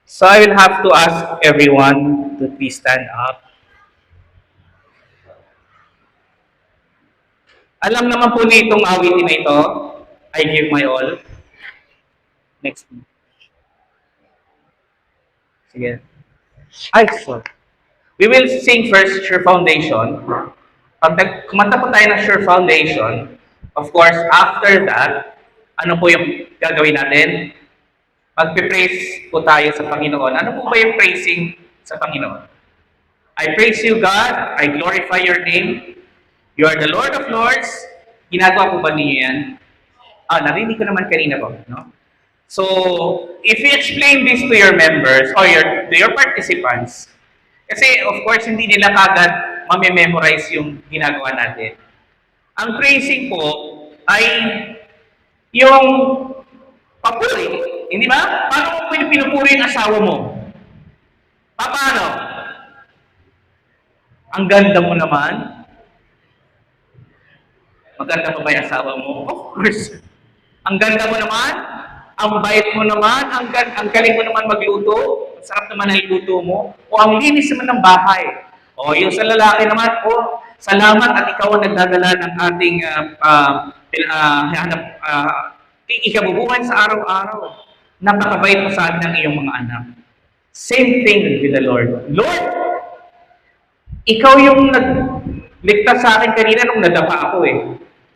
So I will have to ask everyone to please stand up. Alam naman po nitong awitin na ito, I give my all. Next. Sige. Ay, sorry. We will sing first Sure Foundation. Pag kumanta po tayo ng Sure Foundation, of course, after that, ano po yung gagawin natin? Magpe-praise po tayo sa Panginoon. Ano po ba yung praising sa Panginoon? I praise you, God. I glorify your name. You are the Lord of Lords. Ginagawa po ba ninyo yan? Narinig ko naman kanina po. No? So, if you explain this to your members or to your participants, kasi of course, hindi nila kagad mamememorize yung ginagawa natin. Ang praising po ay yung papuri. Hindi ba? Paano mo pinupuri yung asawa mo? Paano? Ang ganda mo naman. Maganda pa ba yung asawa mo? Of course. Ang ganda mo naman. Ang bait mo naman. Ang galing mo naman magluto. Ang sarap naman ang luto mo. O ang linis naman ng bahay. O yung sa lalaki naman, salamat at ikaw ang nagdadala ng ating ikabubuhan sa araw-araw. Napakabait mo sa atin ng iyong mga anak. Same thing with the Lord. Lord, ikaw yung nagligtas sa akin kanina nung nadapa ako eh.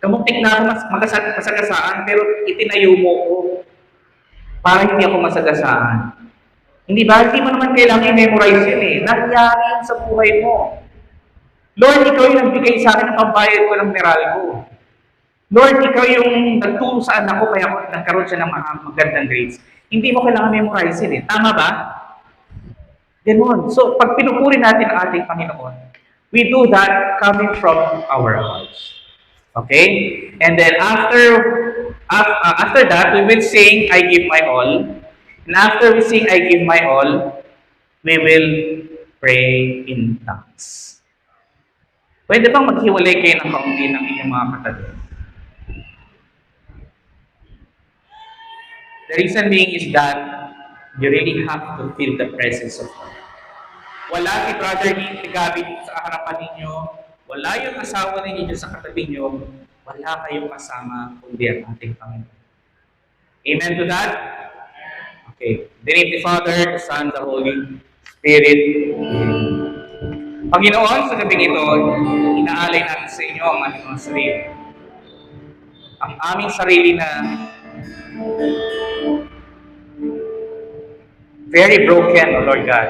Kamuntik na ako masagasaan, pero itinayo mo ko para hindi ako masagasaan. Hindi ba? Hindi mo naman kailangan i-memorize yun eh. Nangyari yun sa buhay mo. Lord, ikaw yung nagbigay sa akin ng pambayad ko ng meral ko. Lord, ikaw yung nagturo sa anak ko kaya nagkaroon siya ng magandang grades. Hindi mo kailangan memorize yun eh. Tama ba? Ganun. So, pag pinupuri natin ang ating Panginoon, we do that coming from our hearts. Okay? And then after that, we will sing, I give my all. And after we sing, I give my all, we will pray in tongues. Pwede bang maghiwalay kayo ng kaunti ng inyong mga katabi? The reason being is that you really have to feel the presence of God. Wala si Brother Lee, si Gabi sa harapan ninyo, wala yung asawa ninyo sa katabi nyo, wala kayong kasama kundi ang ating Panginoon. Amen to that? Okay. In the name of the Father, the Son, the Holy Spirit. Panginoon, sa gabing ito, inaalay natin sa inyo ang aming mga sarili. Ang aming sarili na very broken, O Lord God.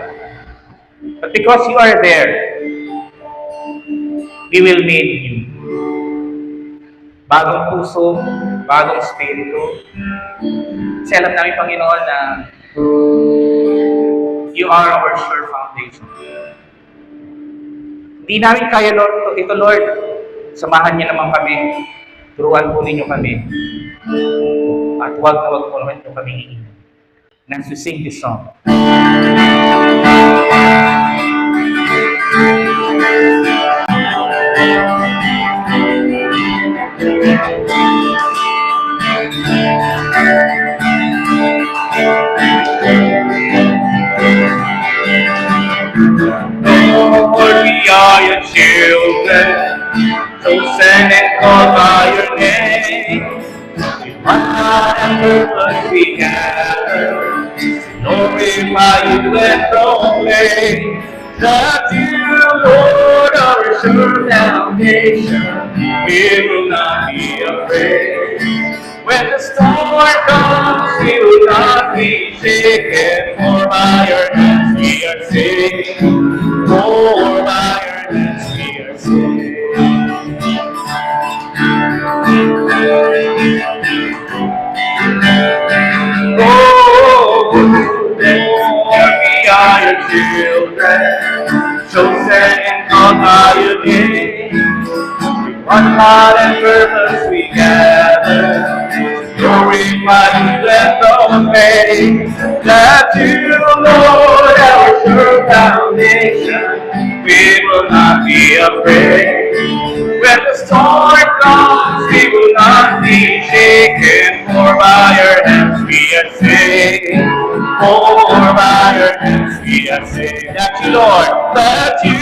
But because you are there, we will make you. Bagong puso, bagong spirito. Kasi alam namin, Panginoon, na you are our sure foundation. Hindi namin kaya, Lord, ito, Lord. Samahan niyo naman kami. Turuan po ninyo kami. At huwag na huwag po naman nyo kami iinan. And as we sing this song, Lord, we are your children, chosen and called by your name. One heart and purpose we gather, glorify you and proclaim that you, Lord, are a sure foundation. We will not be afraid. When the storm comes, we will not be shaken. For by your hands we are saved. For by your hands we are saved. Oh, Lord, we are your children, chosen and called by your name. With one heart and purpose we gather, glorify you and proclaim that you, Lord, our sure foundation. We will not be afraid. When the storm comes, we will not be shaken. For by your hands we are saved. For by we are saved. That you, Lord, that you,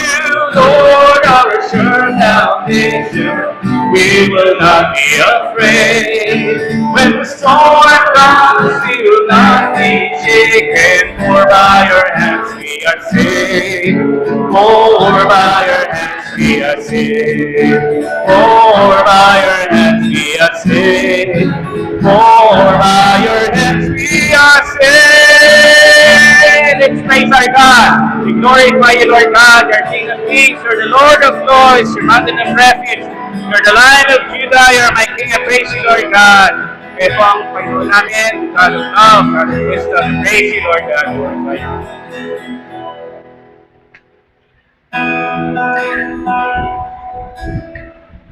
Lord, are a sure foundation. We will not be afraid. When the storm comes, we will not be shaken. For by your hands we are saved. For by your hands we are saved. For by your hands we are saved. For by your hands we are saved. Let's praise our God. We glorify you, Lord God. You're King of Kings. You're the Lord of Lords. You're mountain of refuge. You're the Lion of Judah. You're my King. I praise you, Lord God. Ito ang Panginoon namin. God of love, God of wisdom. I praise you, Lord God. Glorify you.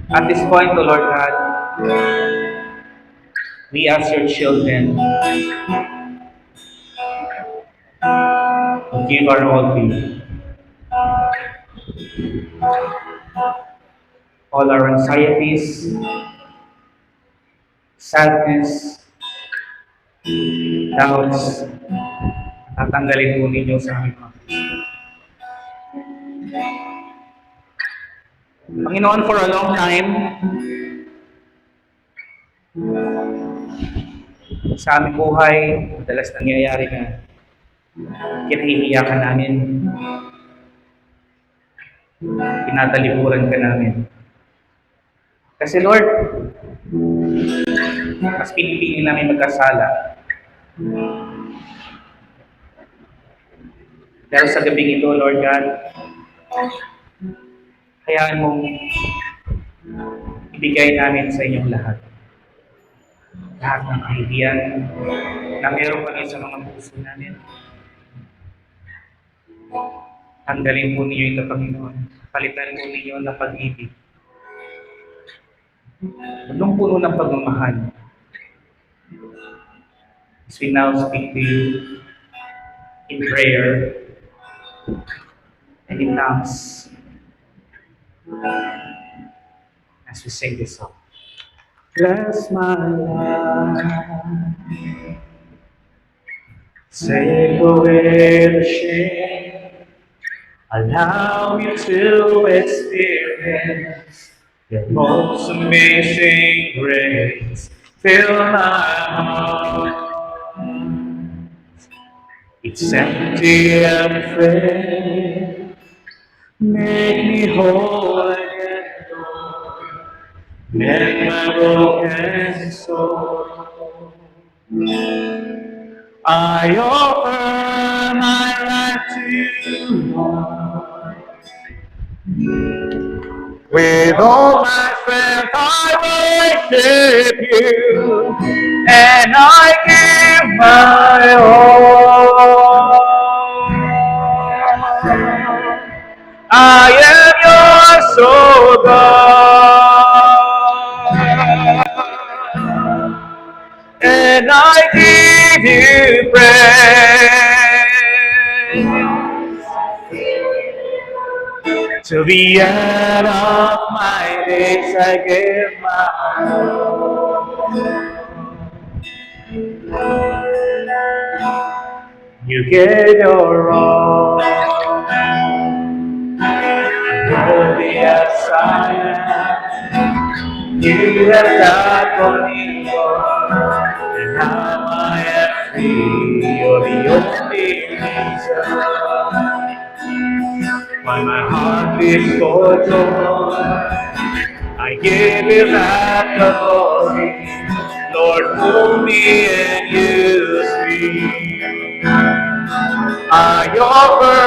At this point, O Lord God, we as your children give our all to you. All our anxieties, sadness, doubts, tatanggalin po ninyo sa aming mga Kristo. Panginoon, for a long time, sa aming buhay, madalas nangyayari na kinahihiyakan namin, tinataliburan ka namin. Kasi Lord, mas pinipili namin magkasala. Dahil sa gabing ito, Lord God, hayaan mong ibigay namin sa inyong lahat. Lahat ng kahihiyan na meron kami sa mga puso namin. Tanggalin po ninyo ito, Panginoon. Palitan po ninyo ng pag-ibig. Anong puno ng pagmamahal? As we now speak to you in prayer and in tongues, as we sing this song. Bless my life, take away the shame, allow me to experience your most amazing grace. Fill my heart, it's empty and afraid. Make me whole again, Lord. Mend my broken soul. I offer my life to you, Lord. With all my strength I worship you, and I give my all. I am yours, oh God, and I give you praise. Till the end of my days I give my all. You gave your all. Worthy as I am, you have died for me, Lord, and now I am free. You're the only reason why my heart beats for joy. I give you back the glory, Lord, move me and use me. I offer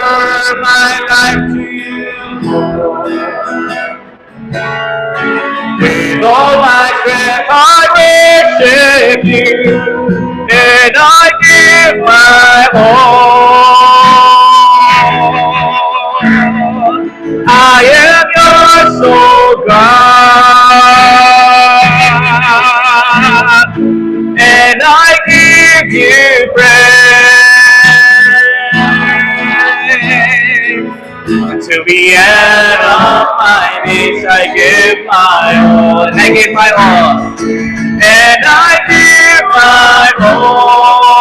my life to you, Lord. With all my strength I worship you, and I give my all. I am yours, oh God, and I give you praise. To the end of my days I give my all, and I give my all, and I give my all.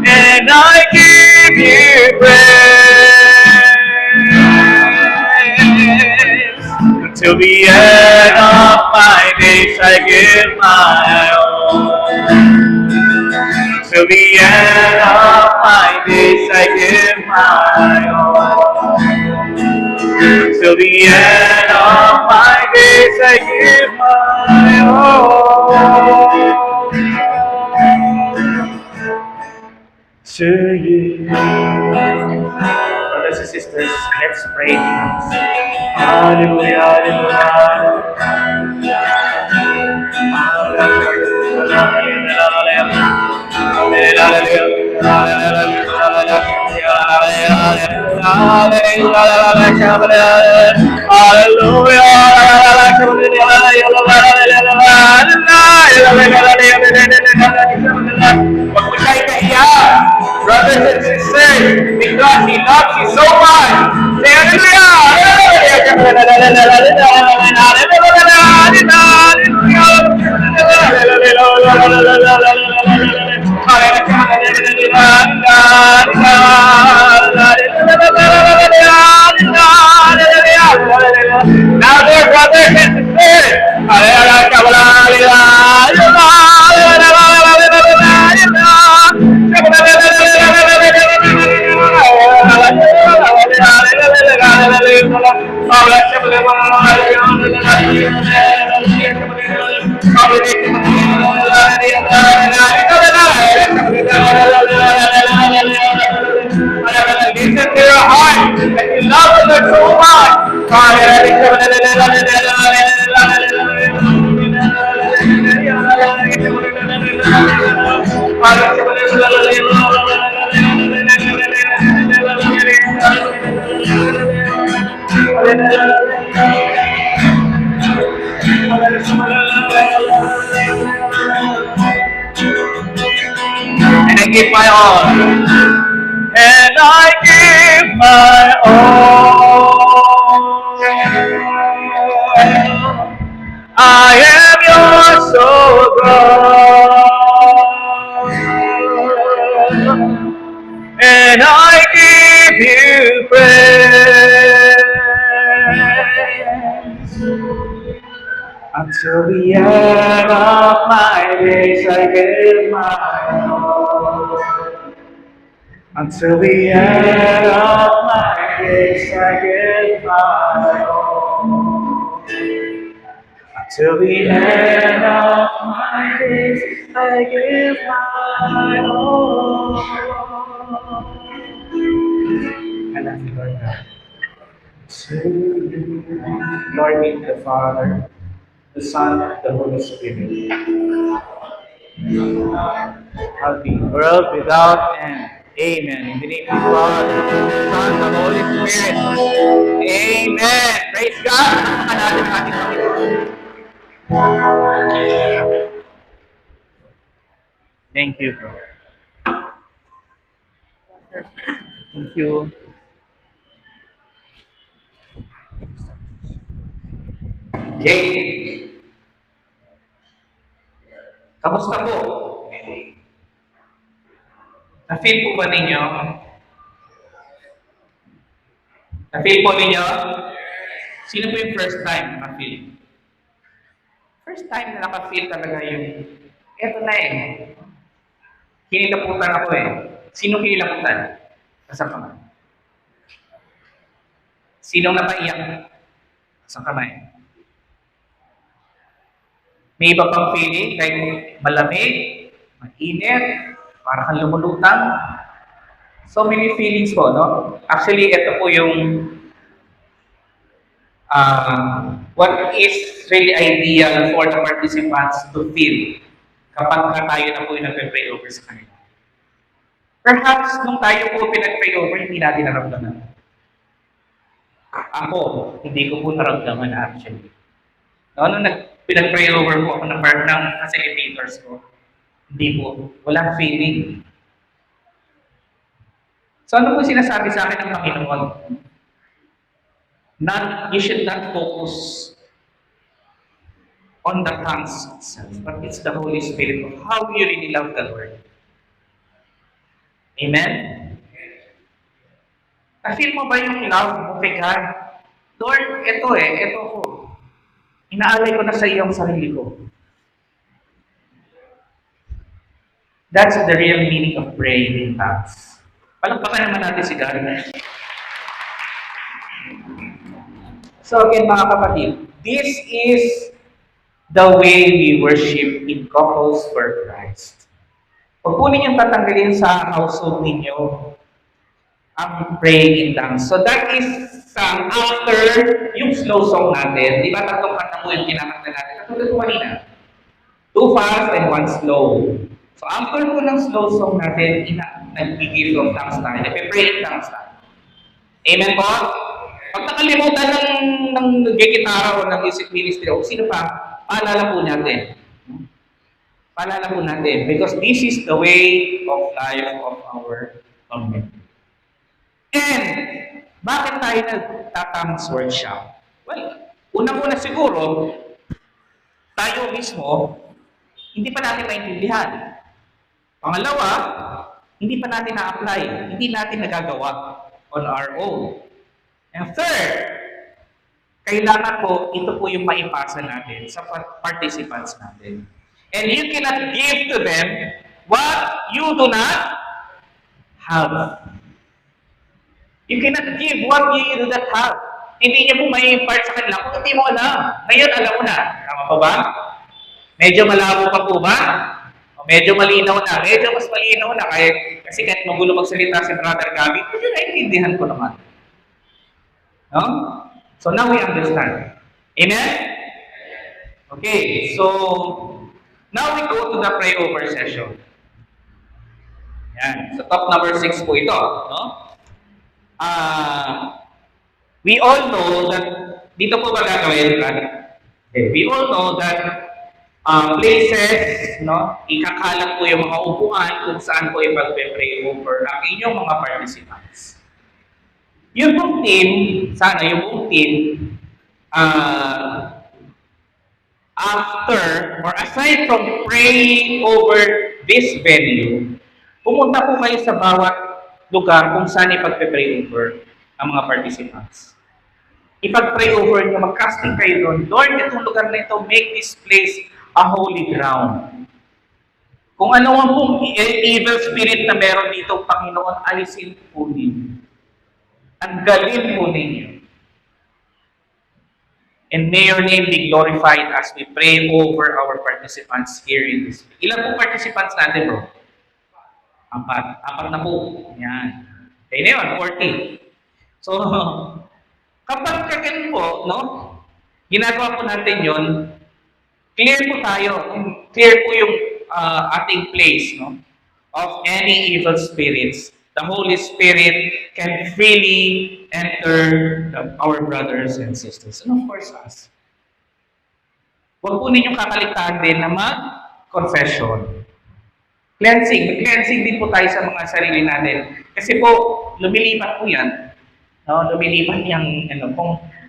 and I give you praise. Until the end of my days, I give my all. Till the end of my days, I give my all. Till the end of my days, I give my all to you. Brothers and sisters, let's pray. Hallelujah, hallelujah. Huwag mo siya ikaiyak, brothers and sisters, because He loves you so much. Say hallelujah. Now there, brothers and sisters. Listen to your heart that you love the Lord so and I give my all. And I give my all. I am yours, so God, and I give you praise. Until the end of my days, I give my all. Until the end of my days, I give my all. Until the end of my days, I give my all. I love you, Lord God. To you, Lord, be the Father, the Son, and the Holy Spirit. Of the world without end. Amen. In the name of the Father, the Son, the Holy Spirit. Amen. Praise God. Natin ang ating Panginoon. Thank you, bro. Thank you. Yay! Kamusta po? Na-feel po ba ninyo? Na-feel po ninyo? Sino po yung first time na-feel? First time na naka-feel talaga yung, eto na eh. Kinilaputan ako eh. Sino kinilaputan? Kasang kamay. Sinong napaiyak? Kasang kamay. May iba pang feeling, kahit malamig, mainit, parang kang lumulutang. So many feelings po, no? Actually, ito po yung what is really ideal for the participants to feel kapag tayo na po yung nag-pray over sa kanila. Perhaps, nung tayo po pinag-pray over, hindi natin naramdaman. Ako, hindi ko po naramdaman actually. No, nung pinag-pray over po ako ng part ng facilitators ko, hindi po, walang feeling. So ano po sinasabi sa akin ng Panginoon? You should not focus on the tongues itself, but it's the Holy Spirit of how you really love the Lord. Amen? Na-feel mo ba yung love mo kay God? Lord, ito ko. Inaalay ko na sa iyo ang sarili ko. That's the real meaning of praying in tongues. Palagpakan naman natin si God. So again, mga kapatid, this is the way we worship in couples for Christ. Huwag po ninyong tatanggalin sa household ninyo ang praying in tongues. So that is after yung slow song natin. Di ba tatlong kanta mo yung kinakanta natin? Katulad ko kanina. 2 fast and 1 slow. So after po ng slow song natin, nag-give of tongues tayo. Nag-pray in tongues tayo. Amen po? Pag nakalimutan ng nag-gitara o ng music ministry o sino pa, paalala po natin. Paalala po natin. Because this is the way of life of our community. And, bakit tayo nagtatamang workshop? Well, unang-una siguro, tayo mismo, hindi pa natin maintindihan. Pangalawa, hindi pa natin na-apply. Hindi natin nagagawa on our own. And third, kailangan po, ito po yung maipasa natin sa participants natin. And you cannot give to them what you do not have. You cannot give what you do not have. Hindi niya po may impart sa kanila kung hindi mo alam. Ngayon, alam mo na. Tama pa ba? Medyo malabo pa po ba? O medyo malinaw na. Medyo mas malinaw na. Kasi kahit magulo magsalita si Brother Gabi, medyo naiintindihan ko naman. No? So now we understand. Amen? Okay, so now we go to the pray-over session. Yan. So top number 6 po ito. No? We all know that, dito po ba gagawin? Okay. We all know that places, no, ikakalat po yung mga upuan kung saan po ipag-pray over ang inyong mga participants. Yung buong team, sana yung buong team, after or aside from praying over this venue, pumunta po kayo sa bawat lugar kung saan ipag-pray over ang mga participants. Ipag-pray over nyo, mag-casting kayo doon. Lord, itong lugar na ito, make this place a holy ground. Kung ano ang pong evil spirit na meron dito, Panginoon, alisin po ninyo. Tanggalin po ninyo. And may your name be glorified as we pray over our participants here in this. Ilan po participants natin, bro? 4 na po. Yan. Okay na yun, 40. So, kapag kagan po, no, ginagawa po natin yun, clear po tayo. Clear po yung ating place, no, of any evil spirits. The Holy Spirit can freely enter our brothers and sisters. And of course, us. Huwag po ninyong kakaligtaan din na mag-confession. Cleansing. Cleansing din po tayo sa mga sarili natin. Kasi po, lumilipat po yan. No? Lumilipat yung,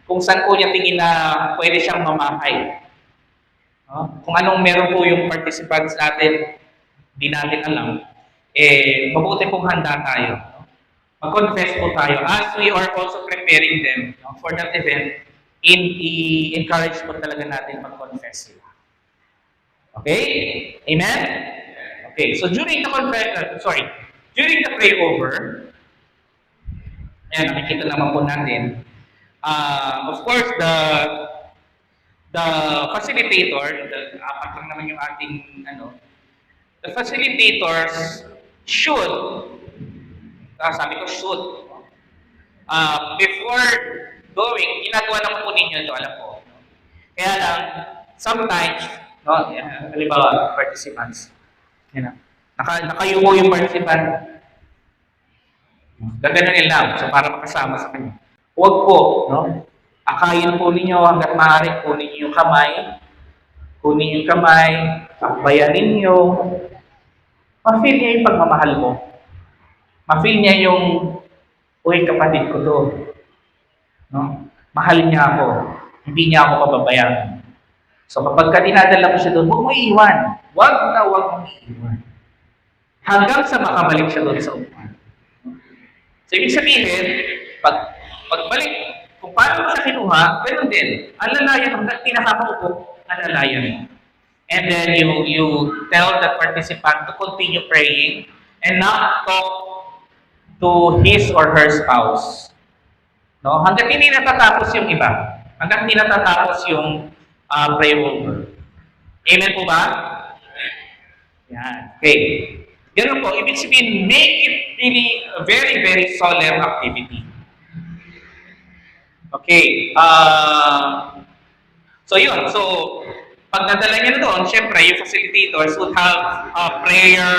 kung saan po niya tingin na pwede siyang mamahay. No? Kung anong meron po yung participants natin, di natin alam. Mabuti pong handa tayo. No? Mag-confess po tayo as we are also preparing them, no, for that event. I-encourage po talaga natin mag-confess sila. Okay? Amen? Okay, so during the during the pray over, ayan, nakikita naman po natin, of course, the facilitator, apat lang naman yung ating, the facilitators should, sabi ko should, before going, ginagawa naman po ninyo ito, alam ko. Kaya lang, sometimes, no, halimbawa, participants, nakayuko yung participant, gaganunin lang, so para makasama sa kanya. Huwag po, no, akayin po ninyo hanggat maaari, kunin niyo yung kamay, akbayan ninyo, ma-feel niya yung pagmamahal mo. Ma-feel niya yung, uy, kapatid ko to. No? Mahalin niya ako. Hindi niya ako pababayaan. So kapag ka dinadala mo siya doon, huwag mo iiwan. Huwag na huwag mong iiwan. Hanggang sa makabalik siya doon sa upuan. So ibig sabihin, pagbalik, kung paano mo siya kinuha, ganoon din. Alalayan, hanggang tinakakaupo, alalayan mo. And then you tell the participant to continue praying and not talk to his or her spouse. No? Hanggang hindi natatapos yung iba. Hanggang hindi natatapos yung pray over. Amen po ba? Yan. Okay. Ganun po. Ibig sabihin, make it really a very, very solemn activity. Okay. So yun. So, pag nadala niya na doon, syempre, yung facilitators would have a prayer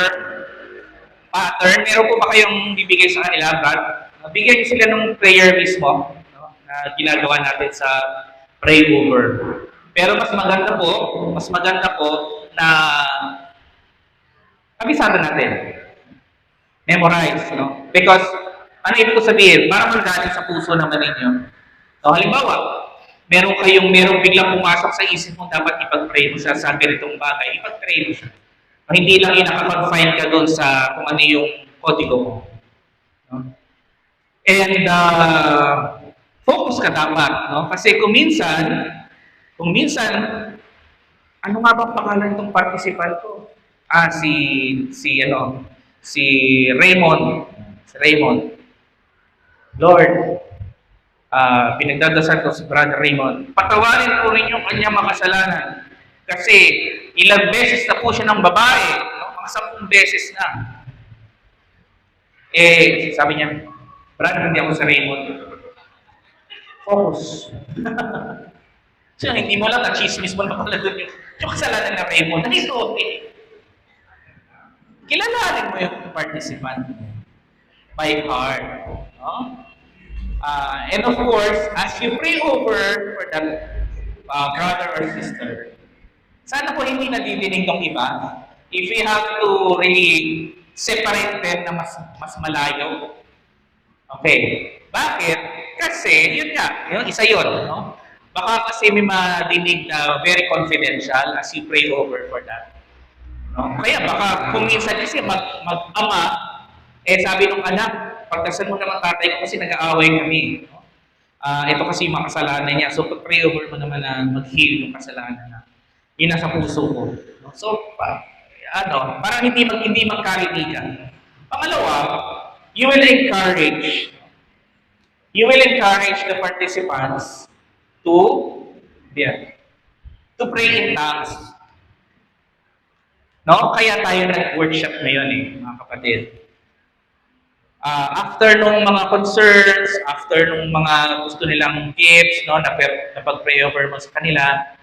pattern. Meron po ba kayong bibigay sa kanila, Brad? Bigyan niyo sila ng prayer mismo, no, na ginagawa natin sa pray over. Pero mas maganda po na kabisado natin. Memorize, no? Because, ano ibig ko sabihin? Parang magaling sa puso naman ninyo. So, halimbawa, meron biglang pumasok sa isip mo, dapat ipag-pray mo siya sa ganitong bagay, ipag-pray mo siya. O, hindi lang yung nakapag-find ka doon sa kung ano yung kodigo mo. No? And, focus ka dapat, no? Kasi kung minsan, ano nga bang pangalan itong participant ko? Si Raymond. Si Raymond. Lord, pinagdadasal ko si Brother Raymond. Patawarin po rin yung kanyang mga kasalanan. Kasi ilang beses na po siya ng babae. No? Mga 10 beses na. Sabi niya, Brad, hindi ako sa Raymond. Focus. So, hindi mo lang na-chismis mo na pala doon yung kasalanan ng Raymond. Nandito, okay. Kilalanin mo yung participant by heart. No? And of course, as you pray over for that brother or sister, sana po hindi nadidinig ng iba. If we have to really separate them na mas malayo. Okay. Bakit? Kasi, yun nga, yung isa yun, no? Baka kasi may madinig na very confidential as you pray over for that. No? Kaya baka kung minsan kasi mag-ama, sabi nung anak, pagdasan mo naman tatay ko kasi nag-aaway kami. No? Ito kasi yung mga kasalanan niya. So, pag-pray over mo naman na mag-heal yung kasalanan na yun nasa puso ko. No? So, parang hindi magkaritigan. Pangalawa, you will encourage the participants to pray in tongues. No? Kaya tayo nag-workshop ngayon mga kapatid. After nung mga concerns, after nung mga gusto nilang gifts, no, na pag-pray over mo sa kanila,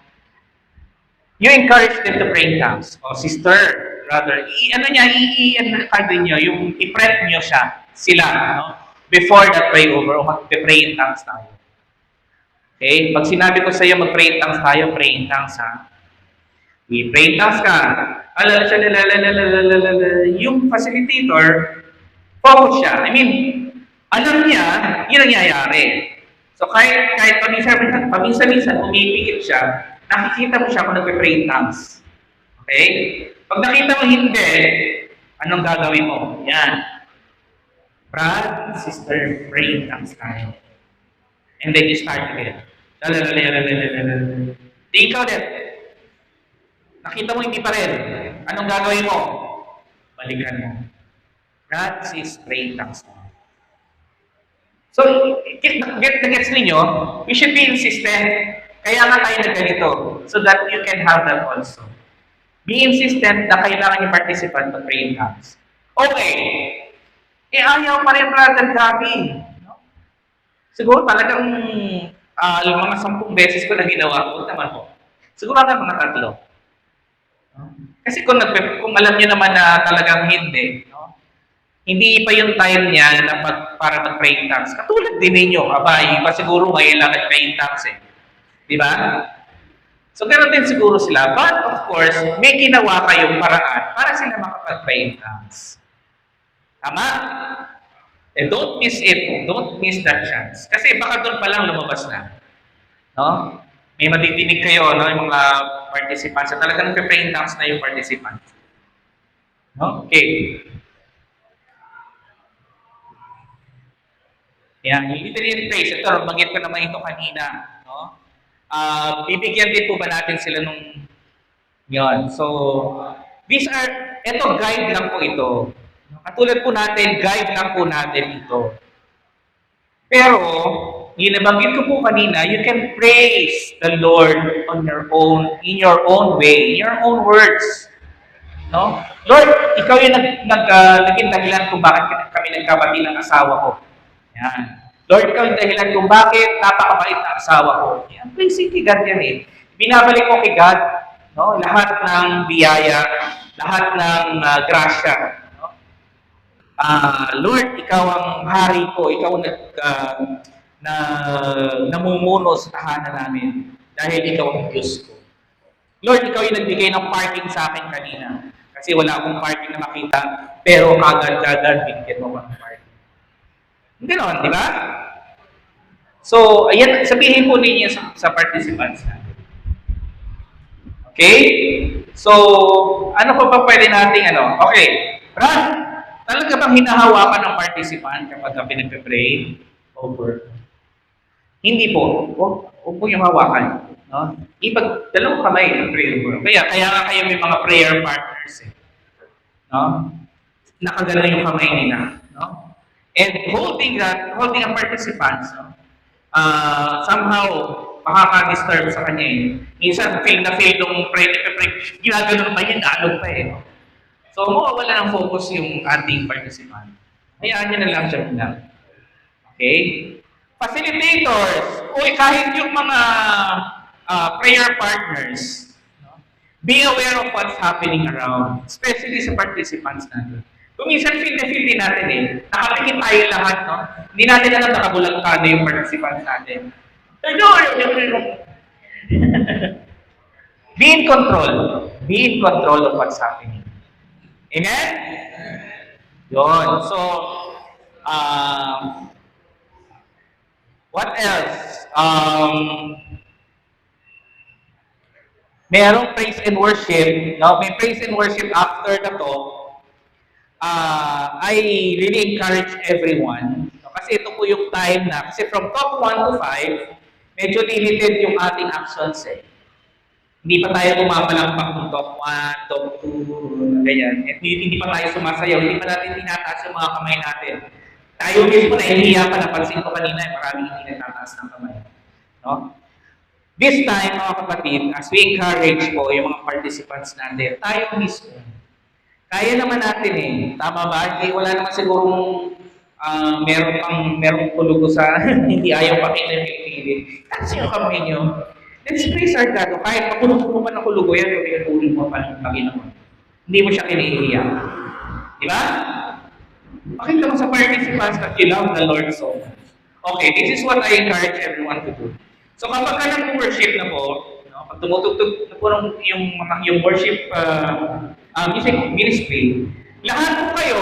you encourage them to pray in tongues. O sister, brother, i-prep nyo sila, no? Before that pray over, o mag-pray in tongues tayo. Okay? Pag sinabi ko sa iyo, mag-pray in tongues tayo, pray in tongues, ha? I-pray in tongues ka. Yung facilitator, focus siya. I mean, alam niya, yun ang nangyayari. So kahit paminsan-minsan umipikit siya, nakikita mo siya kung nagpe-pray in tongues. Okay? Pag nakita mo hindi, anong gagawin mo? Yan. Brad, sister, pray in tongues tayo. And then you start again. Di ikaw din. Nakita mo hindi pa rin. Anong gagawin mo? Balikan mo. Brad, sis, pray in tongues tayo. So, gets ninyo, we should be insistent. Kaya nga tayo na ganito. So that you can have that also. Be insistent na kailangan yung participant mag-pray in tongues. Okay. Ayaw pa rin, Brother Gabi. No? Siguro talagang mga 10 beses ko na ginawa ko, naman po. Siguro nga mga 3. No? Kasi kung alam niyo naman na talagang hindi, no? Hindi pa yung time niya na para mag-pray in tongues. Katulad din ninyo, iba siguro ngayon lang nag-pray in tongues eh. Di ba? So, ganoon din siguro sila. But, of course, may ginawa kayong paraan para sila makapag-pray in tongues. Tama? Don't miss it. Don't miss that chance. Kasi baka doon pa lang lumabas na. No? may madidinig kayo, no, yung mga participants. At talagang nagpe-pray in tongues na yung participants. No? Okay. Yan, yung literary praise. Ito, banggit ko naman ito kanina. No? Bibigyan din po ba natin sila nung yon. So, ito, guide lang po ito. Katulad po natin, guide lang po natin ito. Pero, nabanggit ko po kanina, you can praise the Lord on your own, in your own way, in your own words. No? Lord, ikaw yung naging dahilan kung bakit kami nagkabati ng asawa ko. Yan. Lord, ikaw yung dahilan kung bakit napakabait na asawa ko. Yan, praising kay God yan eh. Binabalik ko kay God, no? Lahat ng biyaya, lahat ng grasya. No? Lord, ikaw ang hari ko, ikaw na namumuno sa tahanan namin dahil ikaw ang Diyos ko. Lord, ikaw yung nagbigay ng parking sa akin kanina kasi wala akong parking na makita, pero agad-agad binigyan mo ng parking. Ganoon, di ba? So, ayan, sabihin po ninyo sa participants natin. Okay? So, ano pa ba pwede nating Okay, Brad, talaga bang hinahawakan ng participant kapag pinagpe-pray over? Hindi po. Huwag po yung hawakan. No? Dalawang kamay ng prayer over. Kaya nga kayo may mga prayer partners. No? Nakagano yung kamay nila. No? And holding a participant, somehow, makaka-disturb sa kanya eh. Minsan, feel nung pray, ginagano pa yun, naalog pa eh. So, mawawala ng focus yung ating participant. Hayaan nyo na lang siya lang. Okay? Facilitators, kahit yung mga prayer partners, be aware of what's happening around, especially sa participants natin. Kung minsan feel din natin eh, nakatingin tayo lahat, no? Hindi natin alam nakabulag ka na yung participants natin. Be in control. Be in control of what's happening. Amen? Yun. So, what else? Merong praise and worship. No? May praise and worship after the talk. I really encourage everyone. No? Kasi ito po yung time na, kasi from talk 1 to 5, medyo limited yung ating actions eh. Hindi pa tayo pumapalakpak ng talk 1, talk 2, ganyan. At hindi pa tayo sumasayaw, hindi pa natin tinataas yung mga kamay natin. Tayo mismo na inihiya pa, napansin ko kanina, maraming hindi natataas ng kamay. No? This time, mga kapatid, as we encourage po yung mga participants natin, tayo mismo, kaya naman natin eh. Tama ba? Wala naman sigurong merong kulugo sa hindi ayaw pakita yung pipilit. Kasi yung kamay nyo, let's praise our God. Kahit makulong mo pa ng kulugo yan, pinatuloy mo pa ng Panginoon. Hindi mo siya kinihiya. Di ba? Pakita mo sa participants that you love the Lord so much. Okay, this is what I encourage everyone to do. So kapag ka nag-worship na po, no, pag tumutugtog na po yung worship music ministry, lahat po kayo,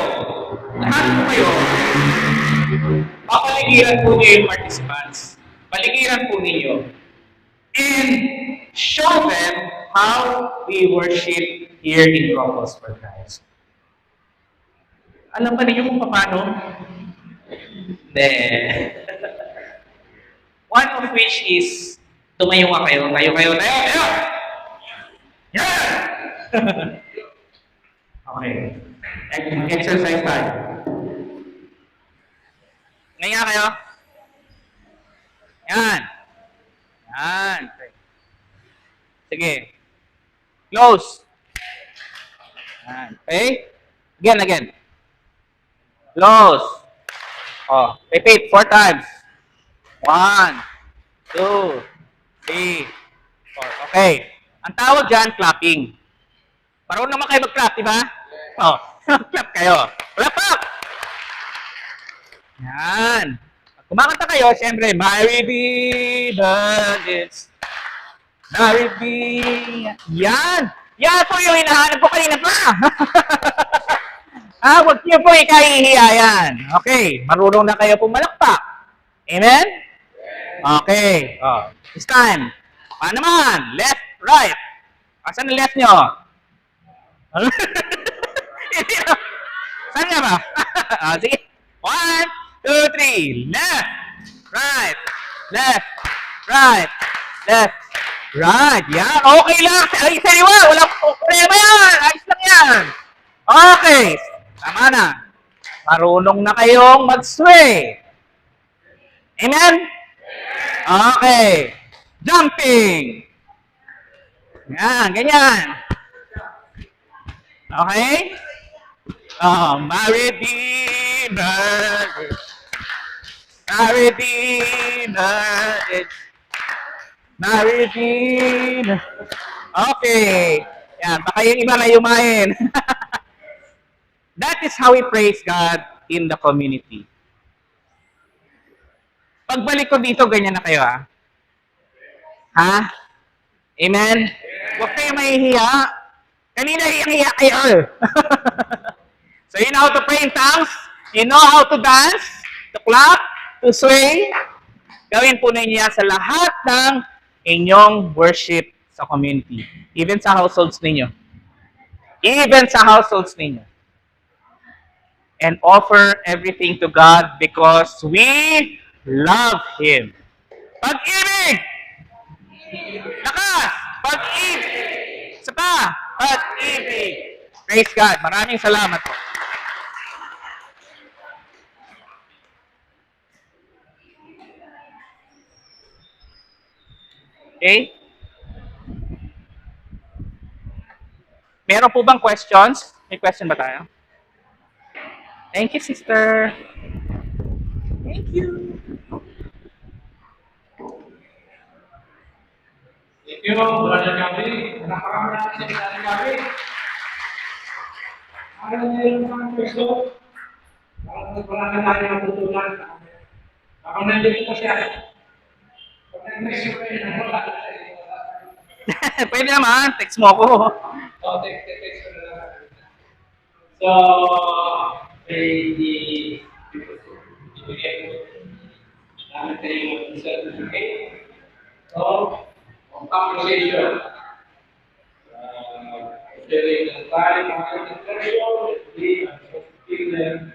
papaligiran po niyo yung participants. Paligiran po ninyo. And show them how we worship here in Couples for Christ. Alam ba ninyo kung paano? One of which is, tumayo nga kayo, tayo. Yeah! Okay. Exercise tayo. Ngayon kayo. Yan. Sige. Close. Yan. Okay? Again. Close. Repeat 4 times. 1, 2, 3, 4. Okay. Ang tawag dyan, clapping. Parang naman kayo mag-clap, di ba? Clap kayo. Clap up! Yan. Pag kumakanta kayo, siyempre, Mary be budgets. Mary be... Yan! Yan po yung hinahanap ko kanina pa! Huwag niyo po ikahihiya yan. Okay. Marunong na kayo pumalakpak. Amen? Okay. This time. naman? Left, right. Asan ang left nyo? Hindi na. Saan nga ba? Sige. 1, 2, 3. Left, right, left, right, left, right. Yan. Okay lang. Ay, sariwa. Walang problema yan. Ayos lang yan. Okay. Tama na. Marunong na kayong mag-sway. Amen? Okay. Jumping. Yan, ganyan. Okay? Redeemer. Redeemer. Okay. Yan, baka yung iba na yumain. That is how we praise God in the community. Pagbalik ko dito, ganyan na kayo, ha? Ha? Amen? Huwag kayo mahihiya. Kanina hiyang-hiya kayo. So you know how to pray in tongues? You know how to dance? To clap? To sway? Gawin po ninyo yan sa lahat ng inyong worship sa community. Even sa households ninyo. Even sa households ninyo. And offer everything to God because we love Him. Pag-ibig! Lakas! Pag-ibig! Isa pa! Pag-ibig! Praise God! Maraming salamat po. Okay? Meron po bang questions? May question ba tayo? Thank you, sister. Thank you. Thank you, Brother Gabi. Nakarami natin si Brother Gabi. Ayaw niya yung mga pwesto. Wala na tayo natutunan. Ako nandito po siya. Pag nag-next yung kayo, wala. Pwede naman. Text mo ako. Text ko na lang. So, ibigay namin kayo yung certificate. So, conversation. During the time of the discussion, we speak them,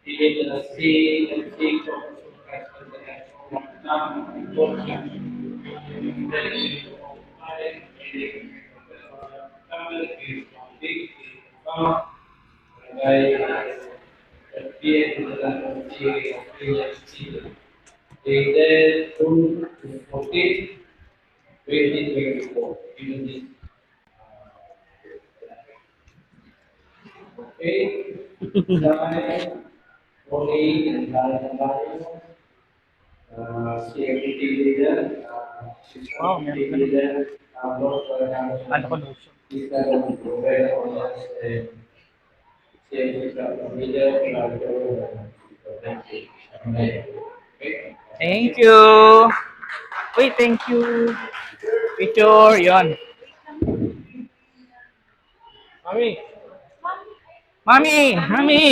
we need to see and think of Dated 2-14, 2024. Even this. Okay. Nine, 48, and CFT leader, Wow, meron ka na. Ano ko notion? Thank you. Uy, thank you. Picture, yon. Mami. Mami, mami.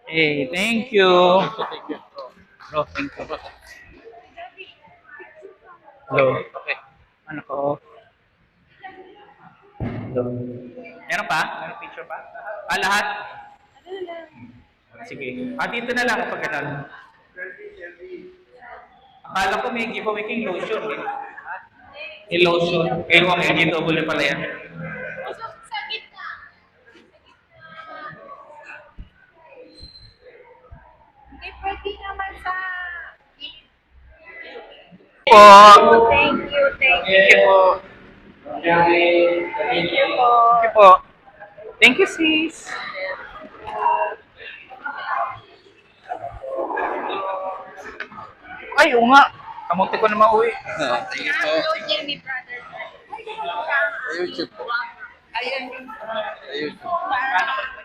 Hey, thank you. Bro, thank you. Hello. Okay. Ano ko? Hello. Meron pa? Meron picture pa? Lahat? Sige. Dito na lang kapag ganun. Akala ko may giveaway king lotion. May lotion. Eh, okay. Dito ulit pala yan. Pwede naman sa... Po. Thank you, thank you. Thank you po. Thank you po. Thank you po. Thank you, sis. Ay, oo nga. Kamunti ko na mauwi. Thank you po. Upload niya ni brother. Sa YouTube po. Ayan. Sa YouTube. Para